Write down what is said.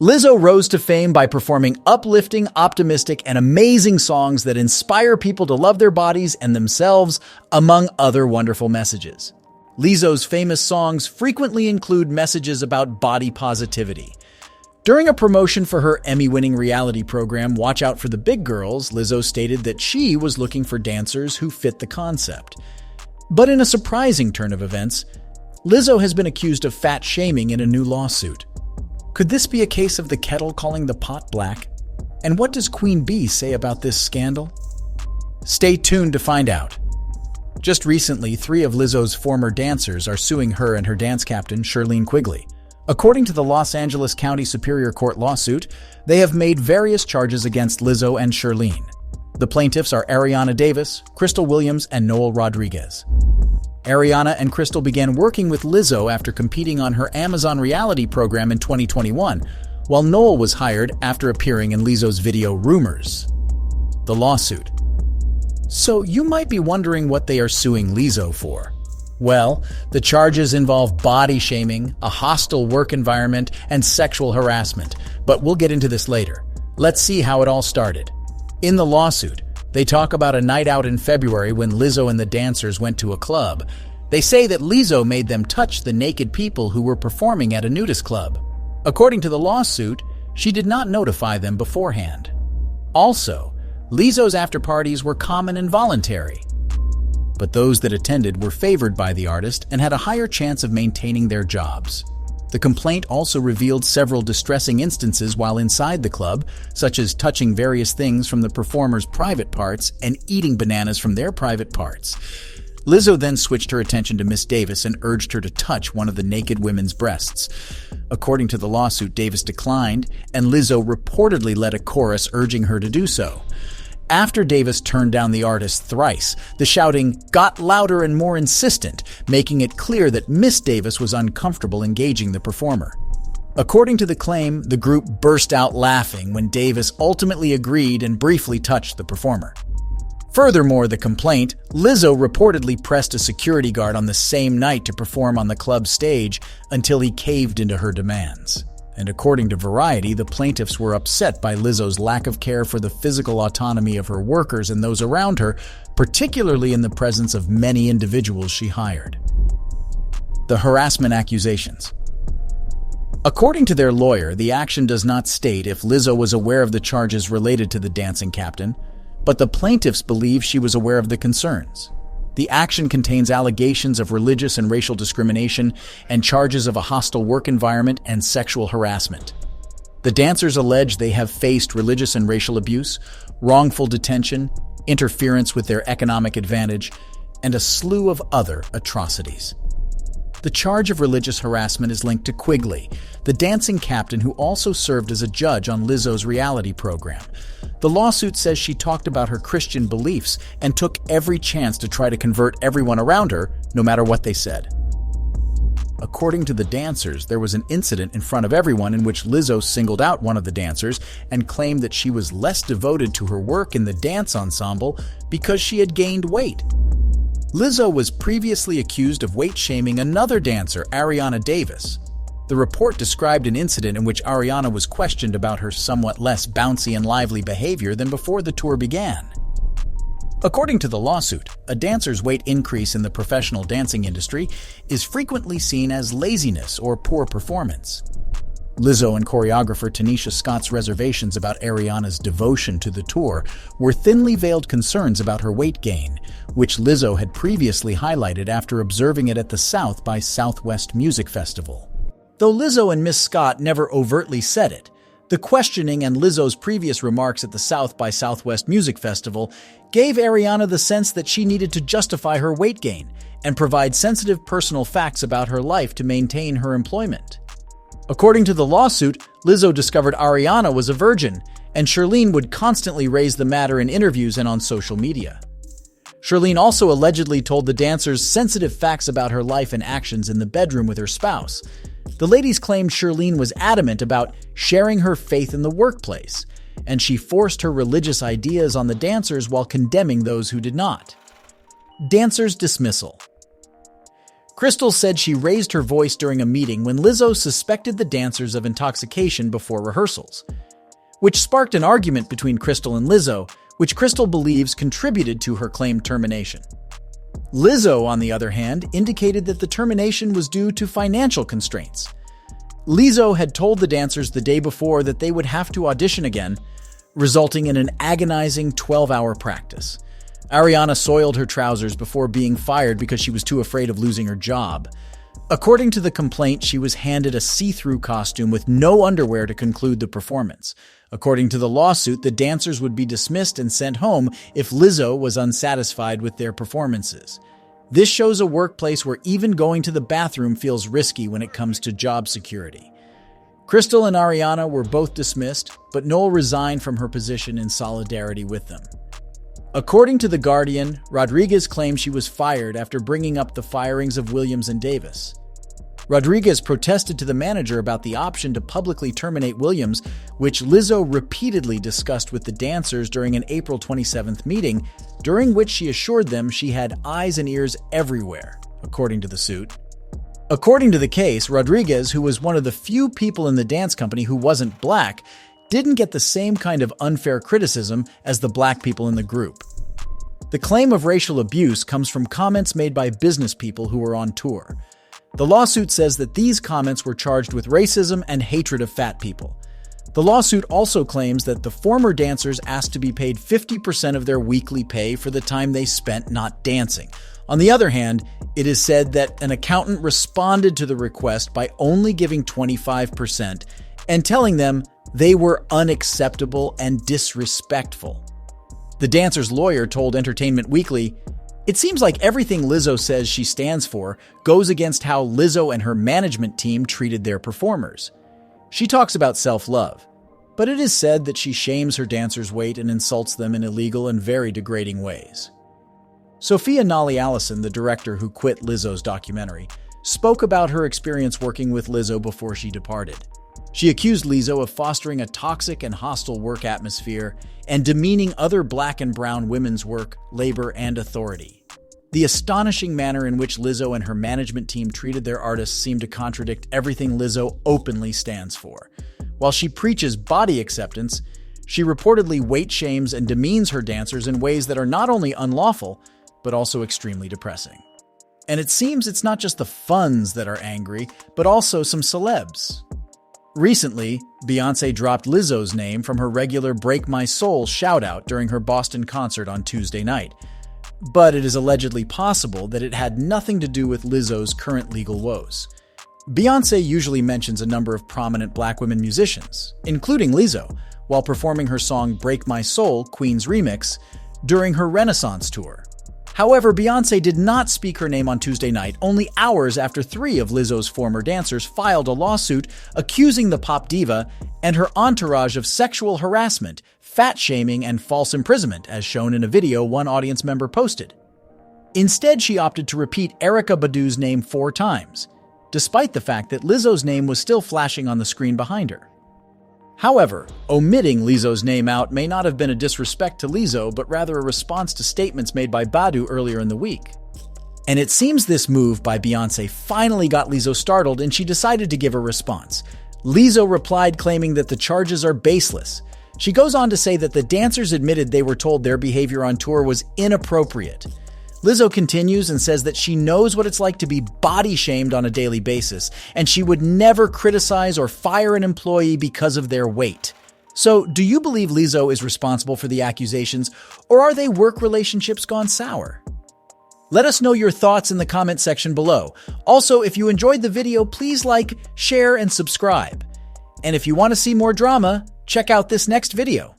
Lizzo rose to fame by performing uplifting, optimistic, and amazing songs that inspire people to love their bodies and themselves, among other wonderful messages. Lizzo's famous songs frequently include messages about body positivity. During a promotion for her Emmy-winning reality program, Watch Out for the Big Girls, Lizzo stated that she was looking for dancers who fit the concept. But in a surprising turn of events, Lizzo has been accused of fat shaming in a new lawsuit. Could this be a case of the kettle calling the pot black? And what does Queen Bee say about this scandal? Stay tuned to find out. Just recently, 3 of Lizzo's former dancers are suing her and her dance captain, Shirlene Quigley. According to the Los Angeles County Superior Court lawsuit, they have made various charges against Lizzo and Shirlene. The plaintiffs are Ariana Davis, Crystal Williams, and Noel Rodriguez. Ariana and Crystal began working with Lizzo after competing on her Amazon reality program in 2021, while Noel was hired after appearing in Lizzo's video Rumors. The lawsuit. So you might be wondering what they are suing Lizzo for. Well, the charges involve body shaming, a hostile work environment, and sexual harassment, but we'll get into this later. Let's see how it all started. In the lawsuit, they talk about a night out in February when Lizzo and the dancers went to a club. They say that Lizzo made them touch the naked people who were performing at a nudist club. According to the lawsuit, she did not notify them beforehand. Also, Lizzo's after-parties were common and voluntary. But those that attended were favored by the artist and had a higher chance of maintaining their jobs. The complaint also revealed several distressing instances while inside the club, such as touching various things from the performers' private parts and eating bananas from their private parts. Lizzo then switched her attention to Miss Davis and urged her to touch one of the naked women's breasts. According to the lawsuit, Davis declined, and Lizzo reportedly led a chorus urging her to do so. After Davis turned down the artist thrice, the shouting got louder and more insistent, making it clear that Miss Davis was uncomfortable engaging the performer. According to the claim, the group burst out laughing when Davis ultimately agreed and briefly touched the performer. Furthermore, the complaint, Lizzo reportedly pressed a security guard on the same night to perform on the club stage until he caved into her demands. And according to Variety, the plaintiffs were upset by Lizzo's lack of care for the physical autonomy of her workers and those around her, particularly in the presence of many individuals she hired. The harassment accusations. According to their lawyer, the action does not state if Lizzo was aware of the charges related to the dancing captain, but the plaintiffs believe she was aware of the concerns. The action contains allegations of religious and racial discrimination and charges of a hostile work environment and sexual harassment. The dancers allege they have faced religious and racial abuse, wrongful detention, interference with their economic advantage, and a slew of other atrocities. The charge of religious harassment is linked to Quigley, the dancing captain who also served as a judge on Lizzo's reality program. The lawsuit says she talked about her Christian beliefs and took every chance to try to convert everyone around her, no matter what they said. According to the dancers, there was an incident in front of everyone in which Lizzo singled out one of the dancers and claimed that she was less devoted to her work in the dance ensemble because she had gained weight. Lizzo was previously accused of weight-shaming another dancer, Ariana Davis. The report described an incident in which Ariana was questioned about her somewhat less bouncy and lively behavior than before the tour began. According to the lawsuit, a dancer's weight increase in the professional dancing industry is frequently seen as laziness or poor performance. Lizzo and choreographer Tanisha Scott's reservations about Ariana's devotion to the tour were thinly veiled concerns about her weight gain, which Lizzo had previously highlighted after observing it at the South by Southwest Music Festival. Though Lizzo and Miss Scott never overtly said it, the questioning and Lizzo's previous remarks at the South by Southwest Music Festival gave Ariana the sense that she needed to justify her weight gain and provide sensitive personal facts about her life to maintain her employment. According to the lawsuit, Lizzo discovered Ariana was a virgin, and Shirlene would constantly raise the matter in interviews and on social media. Shirlene also allegedly told the dancers sensitive facts about her life and actions in the bedroom with her spouse. The ladies claimed Shirlene was adamant about sharing her faith in the workplace, and she forced her religious ideas on the dancers while condemning those who did not. Dancers' dismissal. Crystal said she raised her voice during a meeting when Lizzo suspected the dancers of intoxication before rehearsals, which sparked an argument between Crystal and Lizzo, which Crystal believes contributed to her claimed termination. Lizzo, on the other hand, indicated that the termination was due to financial constraints. Lizzo had told the dancers the day before that they would have to audition again, resulting in an agonizing 12-hour practice. Ariana soiled her trousers before being fired because she was too afraid of losing her job. According to the complaint, she was handed a see-through costume with no underwear to conclude the performance. According to the lawsuit, the dancers would be dismissed and sent home if Lizzo was unsatisfied with their performances. This shows a workplace where even going to the bathroom feels risky when it comes to job security. Crystal and Ariana were both dismissed, but Noel resigned from her position in solidarity with them. According to The Guardian, Rodriguez claimed she was fired after bringing up the firings of Williams and Davis. Rodriguez protested to the manager about the option to publicly terminate Williams, which Lizzo repeatedly discussed with the dancers during an April 27th meeting, during which she assured them she had eyes and ears everywhere, according to the suit. According to the case, Rodriguez, who was one of the few people in the dance company who wasn't black, didn't get the same kind of unfair criticism as the black people in the group. The claim of racial abuse comes from comments made by business people who were on tour. The lawsuit says that these comments were charged with racism and hatred of fat people. The lawsuit also claims that the former dancers asked to be paid 50% of their weekly pay for the time they spent not dancing. On the other hand, it is said that an accountant responded to the request by only giving 25% and telling them they were unacceptable and disrespectful. The dancer's lawyer told Entertainment Weekly, "It seems like everything Lizzo says she stands for goes against how Lizzo and her management team treated their performers. She talks about self-love, but it is said that she shames her dancers' weight and insults them in illegal and very degrading ways." Sophia Nali-Allison, the director who quit Lizzo's documentary, spoke about her experience working with Lizzo before she departed. She accused Lizzo of fostering a toxic and hostile work atmosphere and demeaning other black and brown women's work, labor, and authority. The astonishing manner in which Lizzo and her management team treated their artists seemed to contradict everything Lizzo openly stands for. While she preaches body acceptance, she reportedly weight shames and demeans her dancers in ways that are not only unlawful, but also extremely depressing. And it seems it's not just the funds that are angry, but also some celebs. Recently, Beyoncé dropped Lizzo's name from her regular Break My Soul shout-out during her Boston concert on Tuesday night. But it is allegedly possible that it had nothing to do with Lizzo's current legal woes. Beyoncé usually mentions a number of prominent black women musicians, including Lizzo, while performing her song Break My Soul, Queen's Remix, during her Renaissance tour. However, Beyoncé did not speak her name on Tuesday night, only hours after 3 of Lizzo's former dancers filed a lawsuit accusing the pop diva and her entourage of sexual harassment, fat-shaming, and false imprisonment, as shown in a video one audience member posted. Instead, she opted to repeat Erykah Badu's name 4 times, despite the fact that Lizzo's name was still flashing on the screen behind her. However, omitting Lizzo's name out may not have been a disrespect to Lizzo, but rather a response to statements made by Badu earlier in the week. And it seems this move by Beyoncé finally got Lizzo startled, and she decided to give a response. Lizzo replied, claiming that the charges are baseless. She goes on to say that the dancers admitted they were told their behavior on tour was inappropriate. Lizzo continues and says that she knows what it's like to be body-shamed on a daily basis, and she would never criticize or fire an employee because of their weight. So, do you believe Lizzo is responsible for the accusations, or are they work relationships gone sour? Let us know your thoughts in the comment section below. Also, if you enjoyed the video, please like, share, and subscribe. And if you want to see more drama, check out this next video.